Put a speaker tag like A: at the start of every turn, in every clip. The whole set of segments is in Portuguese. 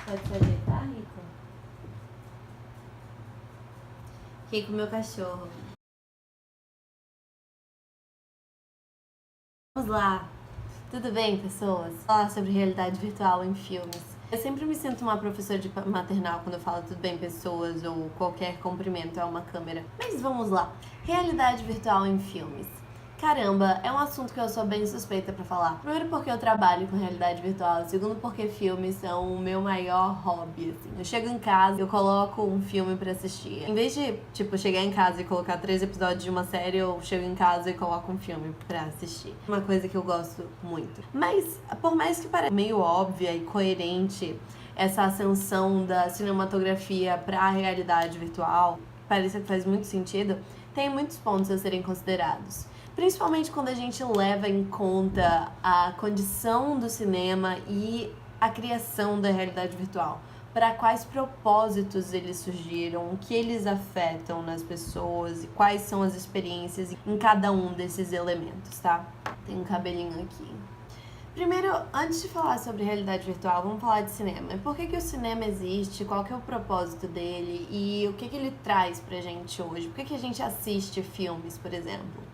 A: Pode se ajeitar, Rico? Rico, meu cachorro. Vamos lá. Tudo bem, pessoas? Falar sobre realidade virtual em filmes. Eu sempre me sinto uma professora de maternal quando eu falo tudo bem, pessoas, ou qualquer cumprimento a uma câmera. Mas vamos lá. Realidade virtual em filmes. Caramba, é um assunto que eu sou bem suspeita pra falar. Primeiro porque eu trabalho com realidade virtual, segundo porque filmes são o meu maior hobby, assim. Eu chego em casa, eu coloco um filme pra assistir. Em vez de, chegar em casa e colocar 3 episódios de uma série, eu chego em casa e coloco um filme pra assistir. Uma coisa que eu gosto muito. Mas, por mais que pareça meio óbvia e coerente essa ascensão da cinematografia pra realidade virtual, parece que faz muito sentido, tem muitos pontos a serem considerados. Principalmente quando a gente leva em conta a condição do cinema e a criação da realidade virtual. Para quais propósitos eles surgiram, o que eles afetam nas pessoas e quais são as experiências em cada um desses elementos, tá? Tem um cabelinho aqui. Primeiro, antes de falar sobre realidade virtual, vamos falar de cinema. Por que o cinema existe, qual que é o propósito dele e o que ele traz pra gente hoje? Por que a gente assiste filmes, por exemplo?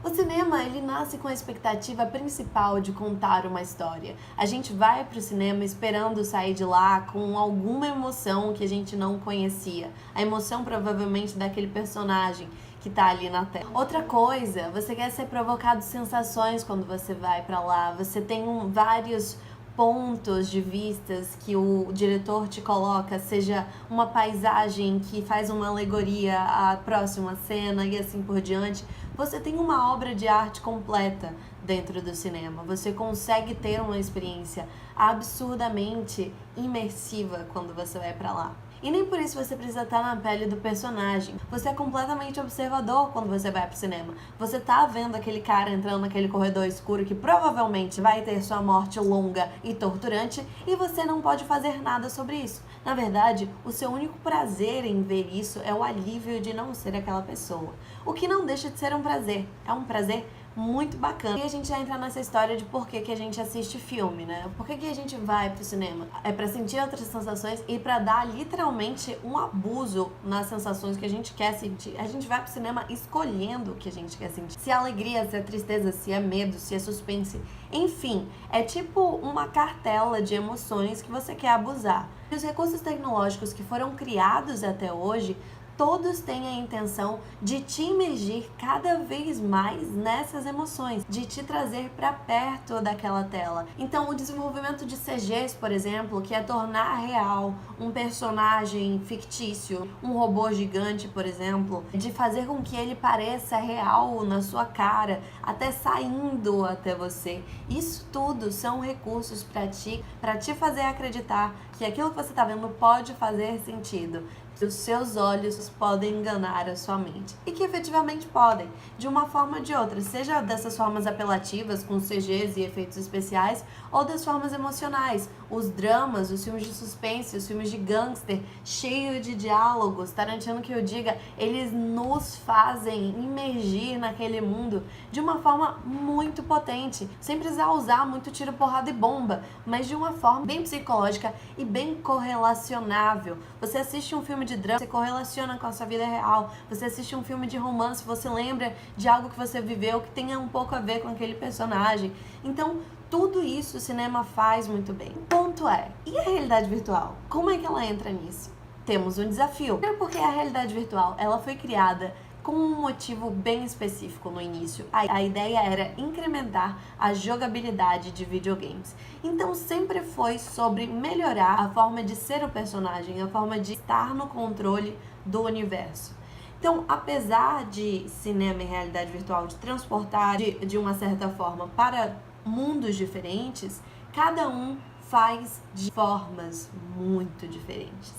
A: O cinema, ele nasce com a expectativa principal de contar uma história. A gente vai pro cinema esperando sair de lá com alguma emoção que a gente não conhecia. A emoção, provavelmente, daquele personagem que tá ali na tela. Outra coisa, você quer ser provocado sensações quando você vai pra lá. Você tem vários pontos de vistas que o diretor te coloca, seja uma paisagem que faz uma alegoria à próxima cena e assim por diante. Você tem uma obra de arte completa dentro do cinema. Você consegue ter uma experiência absurdamente imersiva quando você vai pra lá. E nem por isso você precisa estar na pele do personagem. Você é completamente observador quando você vai pro cinema. Você tá vendo aquele cara entrando naquele corredor escuro que provavelmente vai ter sua morte longa e torturante e você não pode fazer nada sobre isso. Na verdade, o seu único prazer em ver isso é o alívio de não ser aquela pessoa. O que não deixa de ser um prazer. É um prazer muito bacana. E a gente já entra nessa história de por que a gente assiste filme, né? Por que a gente vai pro cinema? É pra sentir outras sensações e pra dar literalmente um abuso nas sensações que a gente quer sentir. A gente vai pro cinema escolhendo o que a gente quer sentir. Se é alegria, se é tristeza, se é medo, se é suspense. Enfim, é tipo uma cartela de emoções que você quer abusar. E os recursos tecnológicos que foram criados até hoje todos têm a intenção de te imergir cada vez mais nessas emoções, de te trazer para perto daquela tela. Então, o desenvolvimento de CGs, por exemplo, que é tornar real um personagem fictício, um robô gigante, por exemplo, de fazer com que ele pareça real na sua cara, até saindo até você. Isso tudo são recursos para te fazer acreditar que aquilo que você está vendo pode fazer sentido. Os seus olhos podem enganar a sua mente. E que efetivamente podem, de uma forma ou de outra. Seja dessas formas apelativas, com CGs e efeitos especiais, ou das formas emocionais. Os dramas, os filmes de suspense, os filmes de gangster, cheios de diálogos. Tarantino que eu diga, eles nos fazem imergir naquele mundo de uma forma muito potente. Sem precisar usar muito tiro, porrada e bomba, mas de uma forma bem psicológica e bem correlacionável. Você assiste um filme de drama, você correlaciona com a sua vida real. Você assiste um filme de romance, você lembra de algo que você viveu que tenha um pouco a ver com aquele personagem. Então, tudo isso o cinema faz muito bem. O ponto é, e a realidade virtual? Como é que ela entra nisso? Temos um desafio. Primeiro porque a realidade virtual, ela foi criada com um motivo bem específico no início. A ideia era incrementar a jogabilidade de videogames. Então sempre foi sobre melhorar a forma de ser o personagem, a forma de estar no controle do universo. Então, apesar de cinema e realidade virtual de transportar de uma certa forma para mundos diferentes, cada um faz de formas muito diferentes.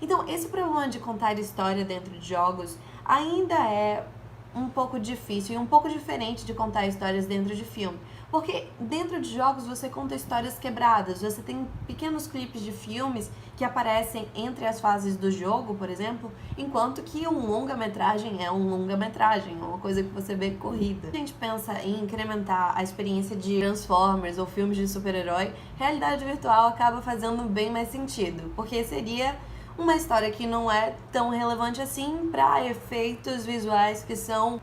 A: Então, esse problema de contar história dentro de jogos ainda é um pouco difícil e um pouco diferente de contar histórias dentro de filme. Porque dentro de jogos você conta histórias quebradas, você tem pequenos clipes de filmes que aparecem entre as fases do jogo, por exemplo, enquanto que um longa-metragem é um longa-metragem, é uma coisa que você vê corrida. Se a gente pensa em incrementar a experiência de Transformers ou filmes de super-herói, realidade virtual acaba fazendo bem mais sentido, porque seria uma história que não é tão relevante assim para efeitos visuais que são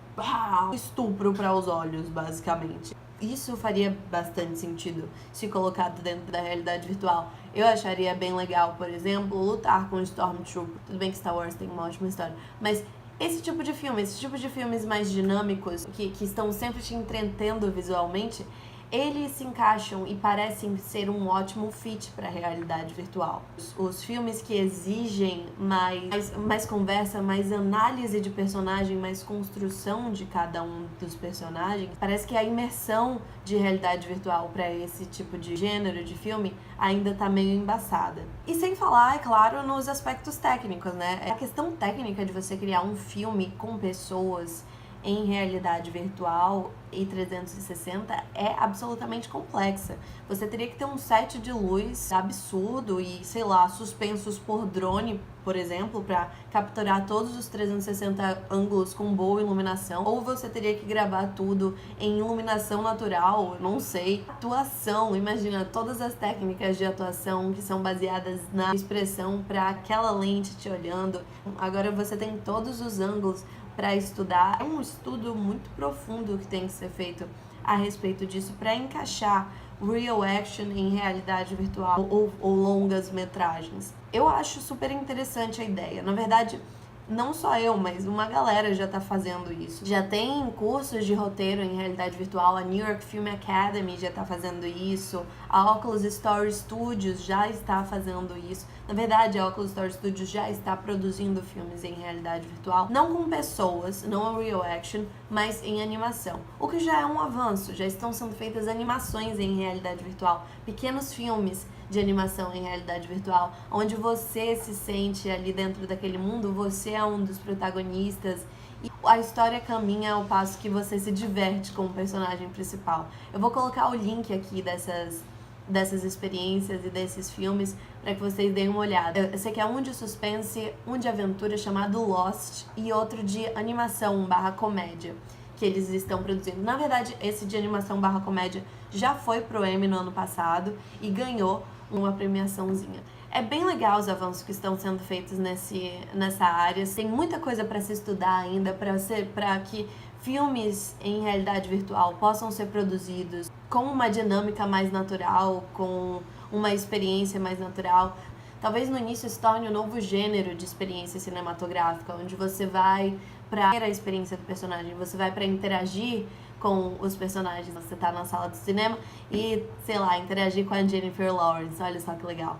A: estupro para os olhos, basicamente. Isso faria bastante sentido se colocado dentro da realidade virtual. Eu acharia bem legal, por exemplo, lutar com o Stormtrooper. Tudo bem que Star Wars tem uma ótima história, mas esse tipo de filmes mais dinâmicos, que estão sempre te entretendo visualmente, eles se encaixam e parecem ser um ótimo fit para a realidade virtual. Os filmes que exigem mais conversa, mais análise de personagem, mais construção de cada um dos personagens, parece que a imersão de realidade virtual para esse tipo de gênero de filme ainda tá meio embaçada. E sem falar, é claro, nos aspectos técnicos, né? A questão técnica de você criar um filme com pessoas em realidade virtual e 360 é absolutamente complexa. Você teria que ter um set de luz absurdo e, sei lá, suspensos por drone, por exemplo, para capturar todos os 360 ângulos com boa iluminação. Ou você teria que gravar tudo em iluminação natural, não sei. Atuação, imagina todas as técnicas de atuação que são baseadas na expressão para aquela lente te olhando. Agora você tem todos os ângulos para estudar. É um estudo muito profundo que tem que ser feito a respeito disso para encaixar real action em realidade virtual ou longas metragens. Eu acho super interessante a ideia. Na verdade, não só eu, mas uma galera já tá fazendo isso. Já tem cursos de roteiro em realidade virtual, a New York Film Academy já tá fazendo isso, a Oculus Story Studios já está fazendo isso. Na verdade, a Oculus Story Studios já está produzindo filmes em realidade virtual, não com pessoas, não a real action, mas em animação. O que já é um avanço, já estão sendo feitas animações em realidade virtual, pequenos filmes de animação em realidade virtual, onde você se sente ali dentro daquele mundo, você é um dos protagonistas e a história caminha ao passo que você se diverte com o personagem principal. Eu vou colocar o link aqui dessas experiências e desses filmes para que vocês deem uma olhada. Eu sei que é um de suspense, um de aventura chamado Lost e outro de animação / comédia que eles estão produzindo. Na verdade, esse de animação / comédia já foi pro Emmy no ano passado e ganhou uma premiaçãozinha. É bem legal os avanços que estão sendo feitos nessa área. Tem muita coisa para se estudar ainda para que filmes em realidade virtual possam ser produzidos com uma dinâmica mais natural, com uma experiência mais natural. Talvez no início se torne um novo gênero de experiência cinematográfica, onde você vai para a experiência do personagem, você vai para interagir com os personagens. Você tá na sala do cinema e, sei lá, interagir com a Jennifer Lawrence. Olha só que legal.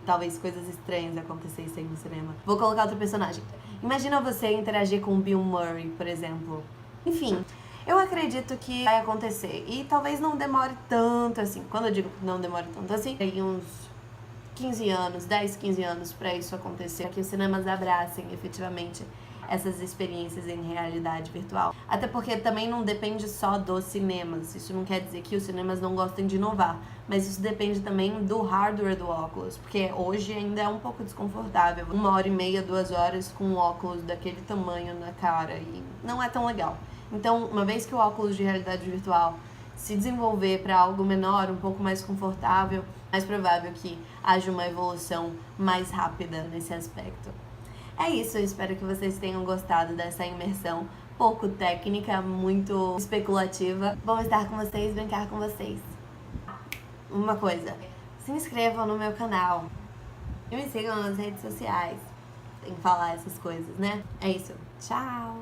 A: Talvez coisas estranhas acontecessem no cinema. Vou colocar outro personagem. Imagina você interagir com o Bill Murray, por exemplo. Enfim, eu acredito que vai acontecer. E talvez não demore tanto assim. Quando eu digo não demore tanto assim, tem uns 15 anos, 10, 15 anos pra isso acontecer. Pra que os cinemas abracem efetivamente essas experiências em realidade virtual. Até porque também não depende só dos cinemas. Isso não quer dizer que os cinemas não gostem de inovar, mas isso depende também do hardware do óculos, porque hoje ainda é um pouco desconfortável. 1h30, 2 horas com um óculos daquele tamanho na cara e não é tão legal. Então, uma vez que o óculos de realidade virtual se desenvolver para algo menor, um pouco mais confortável, mais provável que haja uma evolução mais rápida nesse aspecto. É isso, eu espero que vocês tenham gostado dessa imersão pouco técnica, muito especulativa. Bom estar com vocês, brincar com vocês. Uma coisa, se inscrevam no meu canal e me sigam nas redes sociais. Tem que falar essas coisas, né? É isso, tchau!